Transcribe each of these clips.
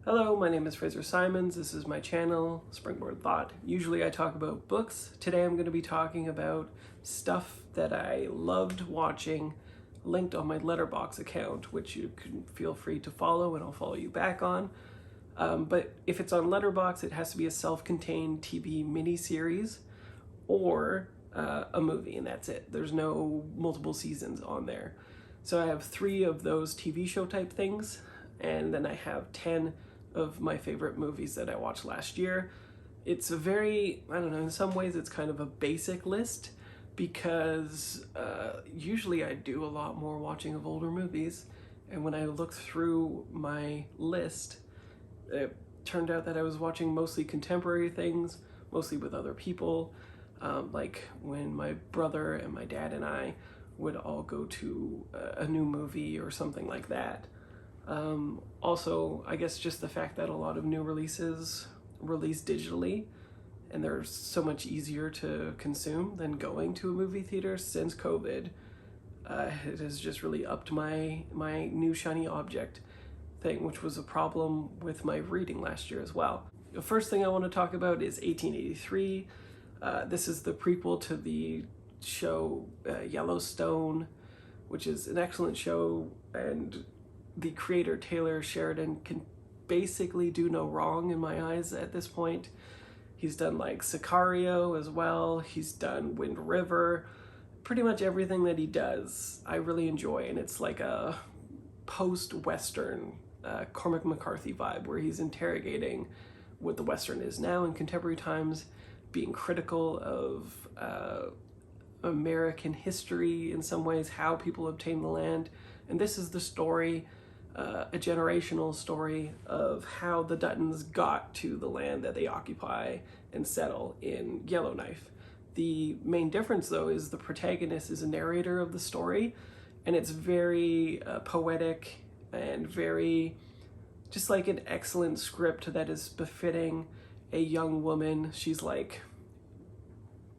Hello, my name is Fraser Simons. This is my channel, Springboard Thought. Usually I talk about books. Today I'm going to be talking about stuff that I loved watching, linked on my Letterboxd account, which you can feel free to follow and I'll follow you back on. But if it's on Letterboxd, it has to be a self-contained TV miniseries or a movie, and that's it. There's no multiple seasons on there. So I have 3 of those TV show type things, and then I have 10 of my favorite movies that I watched last year. It's a very, I don't know, in some ways it's kind of a basic list because usually I do a lot more watching of older movies, and when I looked through my list, it turned out that I was watching mostly contemporary things, mostly with other people, like when my brother and my dad and I would all go to a new movie or something like that. Also, I guess just the fact that a lot of new releases release digitally and they're so much easier to consume than going to a movie theater since COVID, it has just really upped my new shiny object thing, which was a problem with my reading last year as well. The first thing I want to talk about is 1883. This is the prequel to the show Yellowstone, which is an excellent show, and the creator Taylor Sheridan can basically do no wrong in my eyes at this point. He's done like Sicario as well, he's done Wind River, pretty much everything that he does I really enjoy, and it's like a post-Western Cormac McCarthy vibe where he's interrogating what the Western is now in contemporary times, being critical of American history in some ways, how people obtained the land. And this is the story, a generational story of how the Duttons got to the land that they occupy and settle in Yellowknife. The main difference, though, is the protagonist is a narrator of the story, and it's very poetic and very just like an excellent script that is befitting a young woman. She's like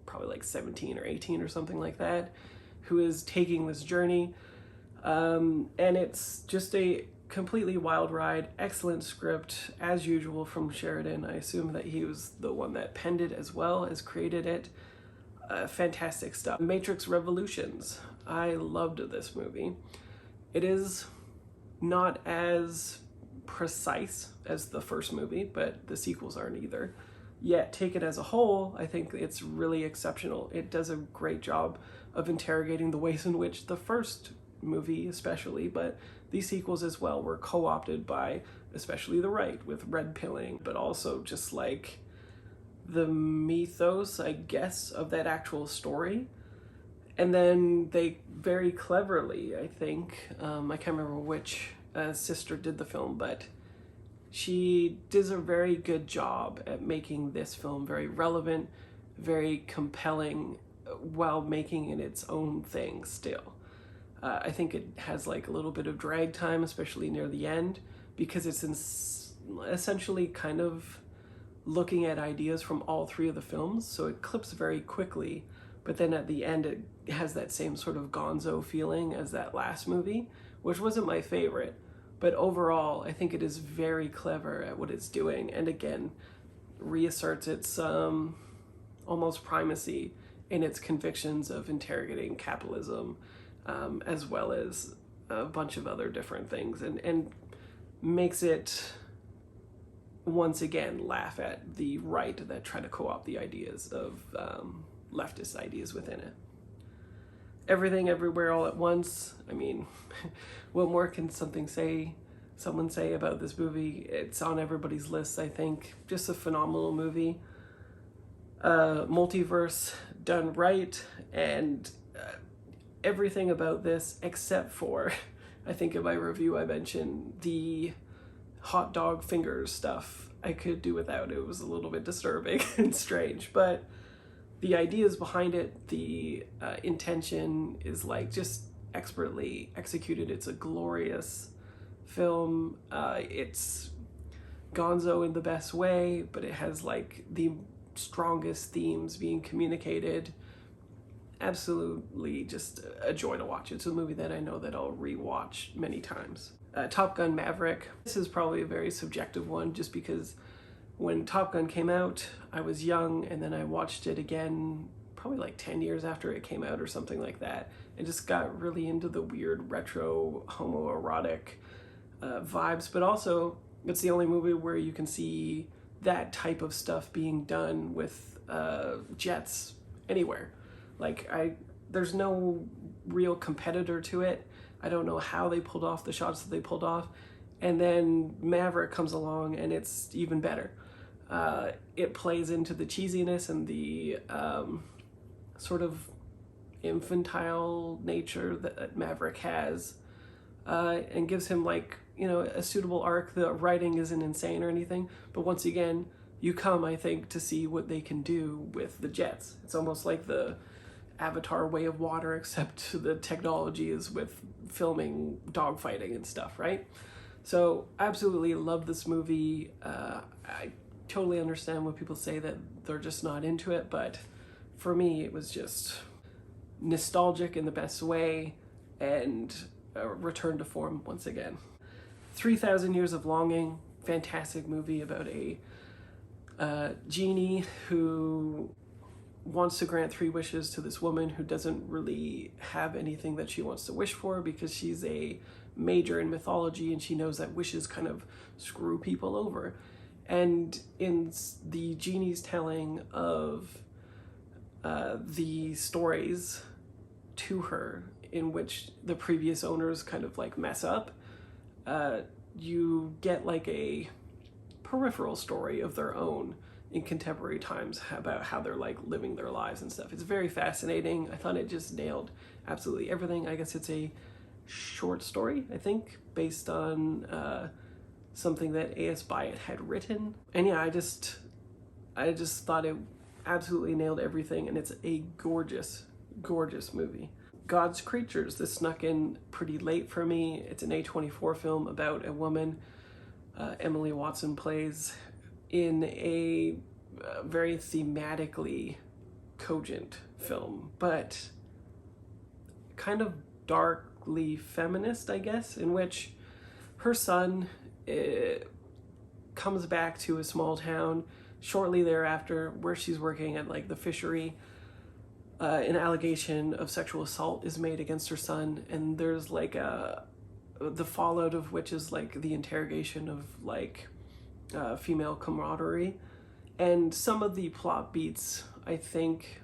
probably like 17 or 18 or something like that, who is taking this journey. And it's just a completely wild ride, excellent script, as usual from Sheridan. I assume that he was the one that penned it as well as created it. Fantastic stuff. Matrix Revolutions. I loved this movie. It is not as precise as the first movie, but the sequels aren't either. Yet, taken as a whole, I think it's really exceptional. It does a great job of interrogating the ways in which the first movie especially, but these sequels as well, were co-opted by especially the right with red pilling, but also just like the mythos, I guess, of that actual story. And then they very cleverly, I think, I can't remember which sister did the film, but she does a very good job at making this film very relevant, very compelling, while making it its own thing still. I think it has like a little bit of drag time, especially near the end, because it's essentially kind of looking at ideas from all 3 of the films, so it clips very quickly, but then at the end it has that same sort of gonzo feeling as that last movie, which wasn't my favorite. But overall, I think it is very clever at what it's doing, and again, reasserts its almost primacy in its convictions of interrogating capitalism, as well as a bunch of other different things, and makes it once again laugh at the right that try to co-opt the ideas of leftist ideas within it. Everything Everywhere All at Once. I mean, what more can someone say about this movie? It's on everybody's list, I think. Just a phenomenal movie. Multiverse done right, and everything about this except for, I think in my review I mentioned the hot dog fingers stuff. I could do without. It was a little bit disturbing and strange, but the ideas behind it, the intention is like just expertly executed. It's a glorious film. It's gonzo in the best way, but it has like the strongest themes being communicated. Absolutely just a joy to watch. It's a movie that I know that I'll rewatch many times. Top Gun Maverick. This is probably a very subjective one just because when Top Gun came out, I was young, and then I watched it again probably like 10 years after it came out or something like that. I just got really into the weird retro homoerotic vibes, but also it's the only movie where you can see that type of stuff being done with jets anywhere. Like, there's no real competitor to it. I don't know how they pulled off the shots that they pulled off. And then Maverick comes along and it's even better. It plays into the cheesiness and the sort of infantile nature that Maverick has, and gives him, like, you know, a suitable arc. The writing isn't insane or anything, but once again, you come, I think, to see what they can do with the jets. It's almost like the Avatar Way of Water, except the technology is with filming dogfighting and stuff, right? So absolutely love this movie. I totally understand when people say that they're just not into it, but for me, it was just nostalgic in the best way and a return to form once again. 3,000 Years of Longing, fantastic movie about a genie who wants to grant 3 wishes to this woman who doesn't really have anything that she wants to wish for because she's a major in mythology and she knows that wishes kind of screw people over. And in the genie's telling of the stories to her in which the previous owners kind of like mess up, you get like a peripheral story of their own in contemporary times about how they're like living their lives and stuff. It's very fascinating. I thought it just nailed absolutely everything. I guess it's a short story, I think, based on something that A.S. Byatt had written. And yeah, I just thought it absolutely nailed everything, and it's a gorgeous, gorgeous movie. God's Creatures, this snuck in pretty late for me. It's an A24 film about a woman Emily Watson plays in a very thematically cogent film, but kind of darkly feminist, I guess, in which her son comes back to a small town shortly thereafter where she's working at like the fishery. An allegation of sexual assault is made against her son, and there's like the fallout of which is like the interrogation of like female camaraderie. And some of the plot beats, I think,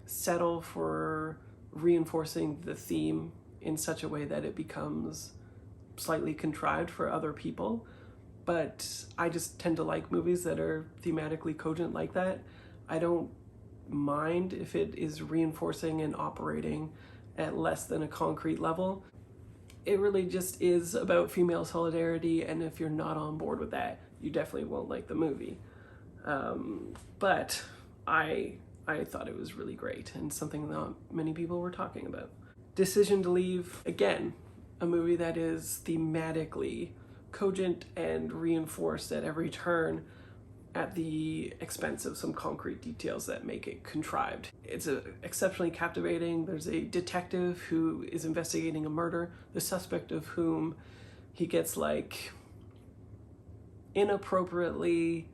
settle for reinforcing the theme in such a way that it becomes slightly contrived for other people. But I just tend to like movies that are thematically cogent like that. I don't mind if it is reinforcing and operating at less than a concrete level. It really just is about female solidarity, and if you're not on board with that, you definitely won't like the movie. But I thought it was really great and something not many people were talking about. Decision to Leave, again, a movie that is thematically cogent and reinforced at every turn at the expense of some concrete details that make it contrived. It's exceptionally captivating. There's a detective who is investigating a murder, the suspect of whom he gets like inappropriately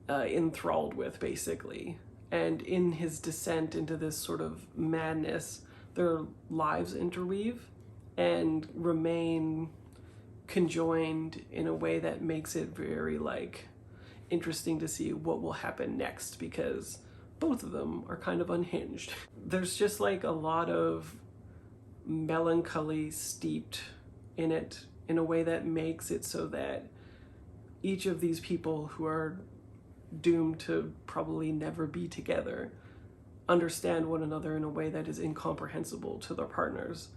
enthralled with, basically. And in his descent into this sort of madness, their lives interweave and remain conjoined in a way that makes it very like interesting to see what will happen next, because both of them are kind of unhinged. There's just like a lot of melancholy steeped in it in a way that makes it so that each of these people who are doomed to probably never be together understand one another in a way that is incomprehensible to their partners.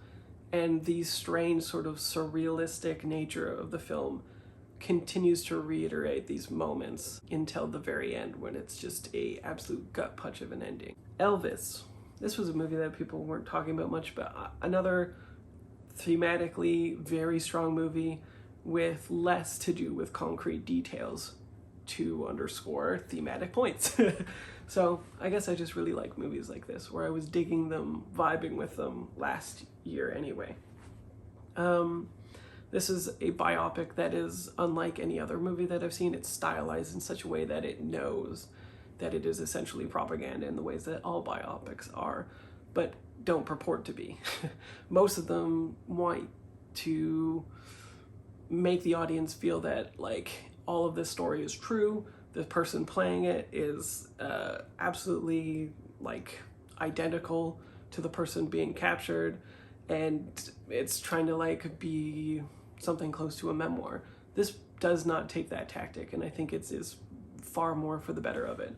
And the strange sort of surrealistic nature of the film continues to reiterate these moments until the very end, when it's just a absolute gut punch of an ending. Elvis. This was a movie that people weren't talking about much, but another thematically very strong movie with less to do with concrete details to underscore thematic points. So I guess I just really like movies like this, where I was digging them, vibing with them last year anyway. This is a biopic that is unlike any other movie that I've seen. It's stylized in such a way that it knows that it is essentially propaganda in the ways that all biopics are, but don't purport to be. Most of them want to make the audience feel that like all of this story is true. The person playing it is absolutely like identical to the person being captured, and it's trying to like be something close to a memoir. This does not take that tactic, and I think it is far more for the better of it.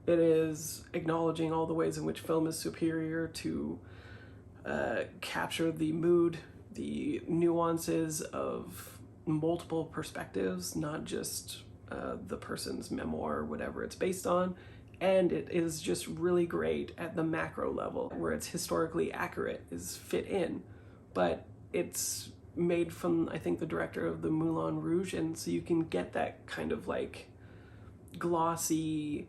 It is acknowledging all the ways in which film is superior to capture the mood, the nuances of multiple perspectives, not just the person's memoir or whatever it's based on. And it is just really great at the macro level, where it's historically accurate, is fit in, but it's made from, I think, the director of the Moulin Rouge, and so you can get that kind of like glossy,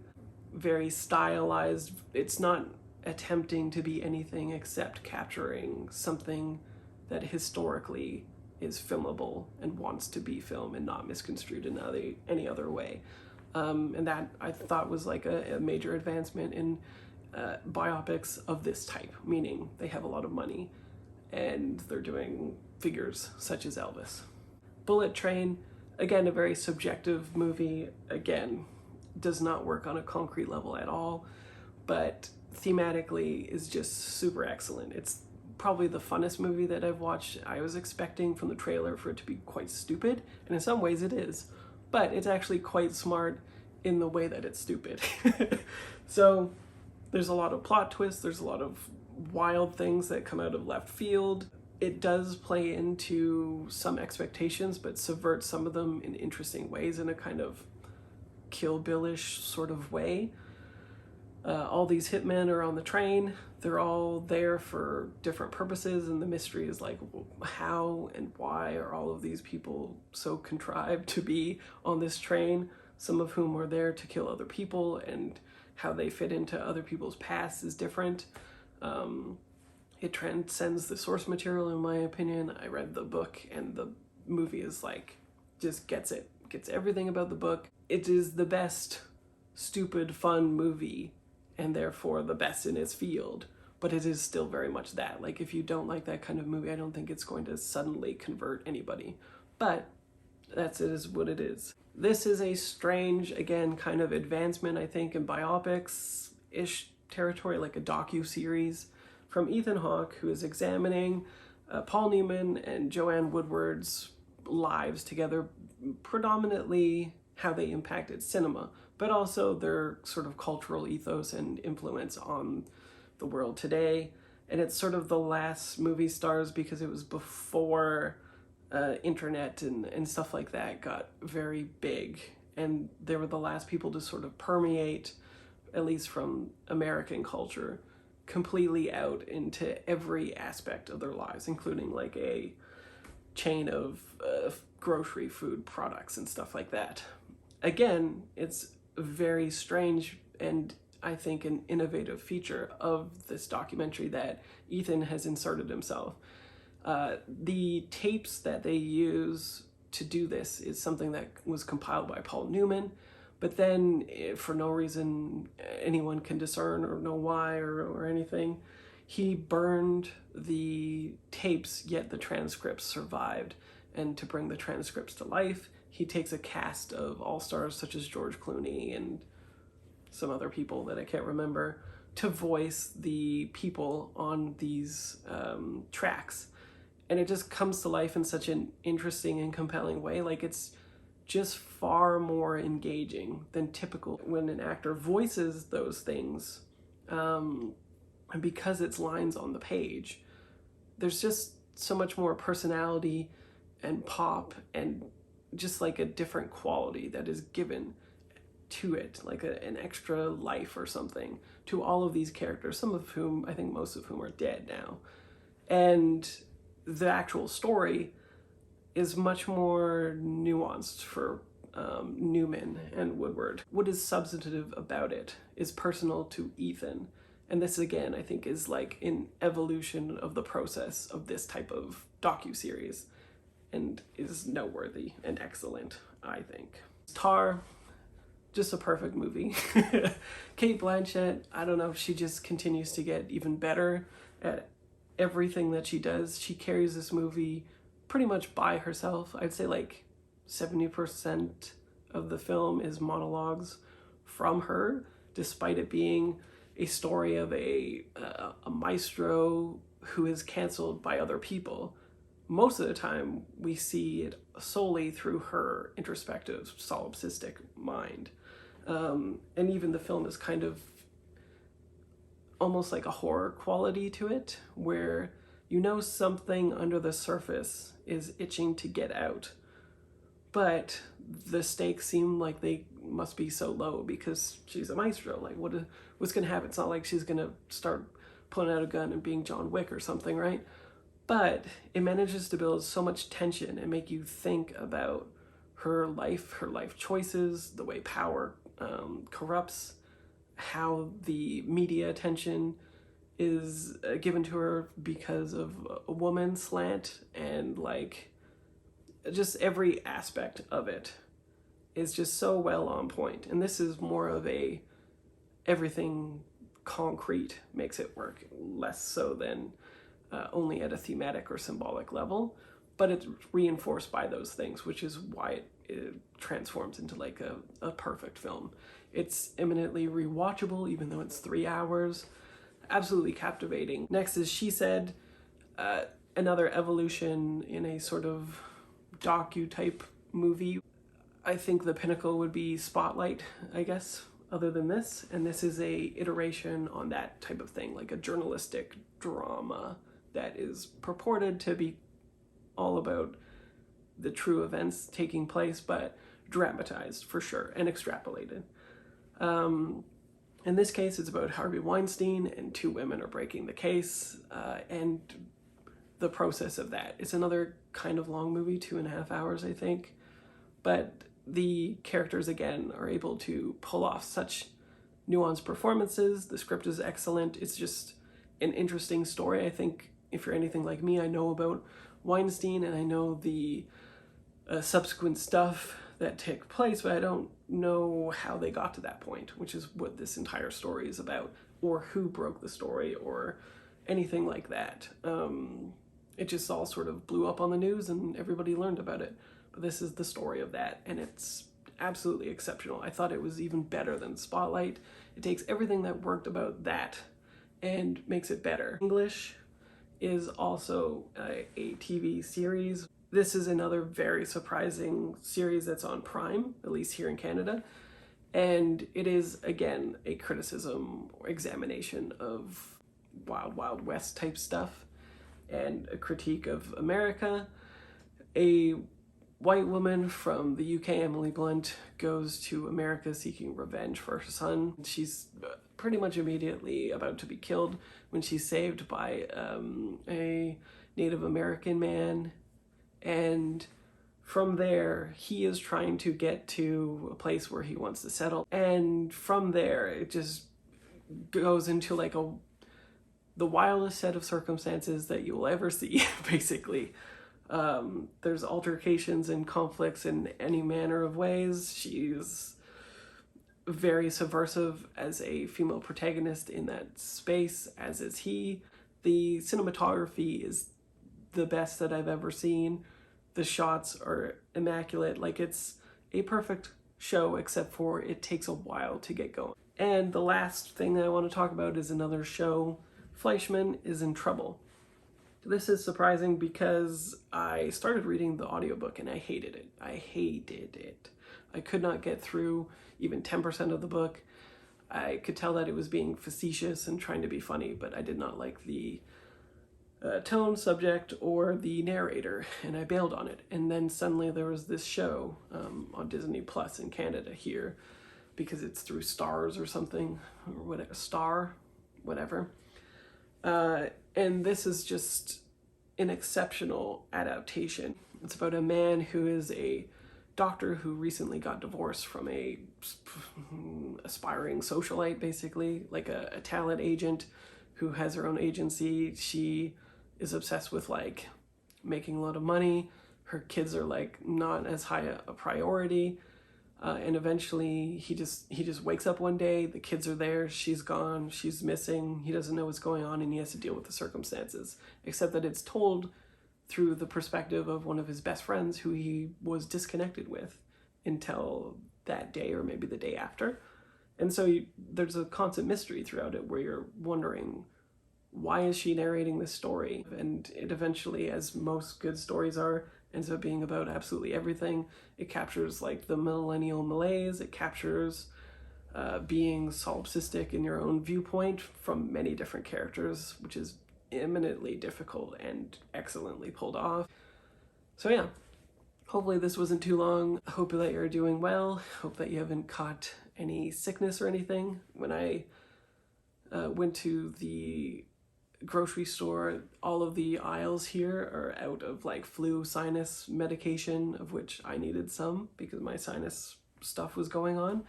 very stylized. It's not attempting to be anything except capturing something that historically is filmable and wants to be film and not misconstrued in any other way. And that I thought was like a major advancement in biopics of this type, meaning they have a lot of money and they're doing figures such as Elvis. Bullet Train, again, a very subjective movie, again, does not work on a concrete level at all, but thematically is just super excellent. It's probably the funnest movie that I've watched. I was expecting from the trailer for it to be quite stupid, and in some ways it is, but it's actually quite smart in the way that it's stupid. So there's a lot of plot twists, there's a lot of wild things that come out of left field. It does play into some expectations, but subverts some of them in interesting ways in a kind of Kill Bill-ish sort of way. All these hitmen are on the train. They're all there for different purposes, and the mystery is like, how and why are all of these people so contrived to be on this train, some of whom are there to kill other people, and how they fit into other people's pasts is different. It transcends the source material, in my opinion. I read the book, and the movie is like, just gets everything about the book. It is the best stupid fun movie, and therefore the best in its field, but it is still very much that. Like, if you don't like that kind of movie, I don't think it's going to suddenly convert anybody, but that's it, is what it is. This is a strange, again, kind of advancement, I think, in biopics-ish territory, like a docu-series from Ethan Hawke, who is examining Paul Newman and Joanne Woodward's lives together, predominantly how they impacted cinema, but also their sort of cultural ethos and influence on the world today. And it's sort of the last movie stars, because it was before internet and stuff like that got very big, and they were the last people to sort of permeate, at least from American culture, completely out into every aspect of their lives, including like a chain of grocery food products and stuff like that. Again, it's very strange, and I think an innovative feature of this documentary that Ethan has inserted himself. The tapes that they use to do this is something that was compiled by Paul Newman, but then for no reason anyone can discern or know why or anything, he burned the tapes, yet the transcripts survived. And to bring the transcripts to life, he takes a cast of all-stars such as George Clooney and some other people that I can't remember to voice the people on these tracks. And it just comes to life in such an interesting and compelling way. Like, it's just far more engaging than typical when an actor voices those things. And because it's lines on the page, there's just so much more personality and pop and just like a different quality that is given to it, like an extra life or something to all of these characters, some of whom, I think most of whom are dead now. And the actual story is much more nuanced for Newman and Woodward. What is substantive about it is personal to Ethan. And this, again, I think is like an evolution of the process of this type of docuseries. and is noteworthy and excellent, I think. Tar, just a perfect movie. Cate Blanchett, I don't know, she just continues to get even better at everything that she does. She carries this movie pretty much by herself. I'd say like 70% of the film is monologues from her, despite it being a story of a maestro who is canceled by other people. Most of the time, we see it solely through her introspective, solipsistic mind. And even the film is kind of almost like a horror quality to it, where you know something under the surface is itching to get out. But the stakes seem like they must be so low because she's a maestro. Like, what's going to happen? It's not like she's going to start pulling out a gun and being John Wick or something, right? But it manages to build so much tension and make you think about her life choices, the way power corrupts, how the media attention is given to her because of a woman slant, and like just every aspect of it is just so well on point. And this is more of a everything concrete makes it work, less so than only at a thematic or symbolic level, but it's reinforced by those things, which is why it transforms into like a perfect film. It's eminently rewatchable, even though it's 3 hours. Absolutely captivating. Next is She Said, another evolution in a sort of docu-type movie. I think the pinnacle would be Spotlight, I guess, other than this. And this is a iteration on that type of thing, like a journalistic drama that is purported to be all about the true events taking place, but dramatized for sure and extrapolated. In this case, it's about Harvey Weinstein, and 2 women are breaking the case, and the process of that. It's another kind of long movie, 2.5 hours, I think, but the characters, again, are able to pull off such nuanced performances. The script is excellent. It's just an interesting story. I think if you're anything like me, I know about Weinstein and I know the subsequent stuff that took place, but I don't know how they got to that point, which is what this entire story is about, or who broke the story, or anything like that. It just all sort of blew up on the news and everybody learned about it. But this is the story of that, and it's absolutely exceptional. I thought it was even better than Spotlight. It takes everything that worked about that and makes it better. English is also a TV series. This is another very surprising series that's on Prime, at least here in Canada. And it is, again, a criticism or examination of Wild Wild West type stuff and a critique of America. A white woman from the UK, Emily Blunt, goes to America seeking revenge for her son. She's pretty much immediately about to be killed when she's saved by a Native American man. And from there, he is trying to get to a place where he wants to settle. And from there, it just goes into like the wildest set of circumstances that you will ever see, basically. There's altercations and conflicts in any manner of ways. She's very subversive as a female protagonist in that space, as is he. The cinematography is the best that I've ever seen. The shots are immaculate. Like, it's a perfect show, except for it takes a while to get going. And the last thing that I want to talk about is another show. Fleischmann is in Trouble. This is surprising because I started reading the audiobook and I hated it. I could not get through even 10% of the book. I could tell that it was being facetious and trying to be funny, but I did not like the tone, subject, or the narrator, and I bailed on it. And then suddenly there was this show on Disney Plus in Canada here, because it's through Stars or something, or whatever. And this is just an exceptional adaptation. It's about a man who is a doctor who recently got divorced from a aspiring socialite, basically, like a talent agent who has her own agency. She is obsessed with like making a lot of money, her kids are like not as high a priority. And eventually he just wakes up one day, the kids are there, she's gone, she's missing, he doesn't know what's going on, and he has to deal with the circumstances, except that it's told through the perspective of one of his best friends who he was disconnected with until that day or maybe the day after. And so there's a constant mystery throughout it where you're wondering, why is she narrating this story? And it eventually, as most good stories are, ends up being about absolutely everything. It captures like the millennial malaise. It captures being solipsistic in your own viewpoint from many different characters, which is eminently difficult and excellently pulled off. So yeah, hopefully this wasn't too long. I hope that you're doing well. Hope that you haven't caught any sickness or anything. When I went to the grocery store, all of the aisles here are out of like flu sinus medication, of which I needed some because my sinus stuff was going on.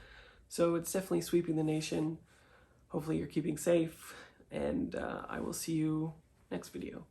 So it's definitely sweeping the nation. Hopefully you're keeping safe, and I will see you next video.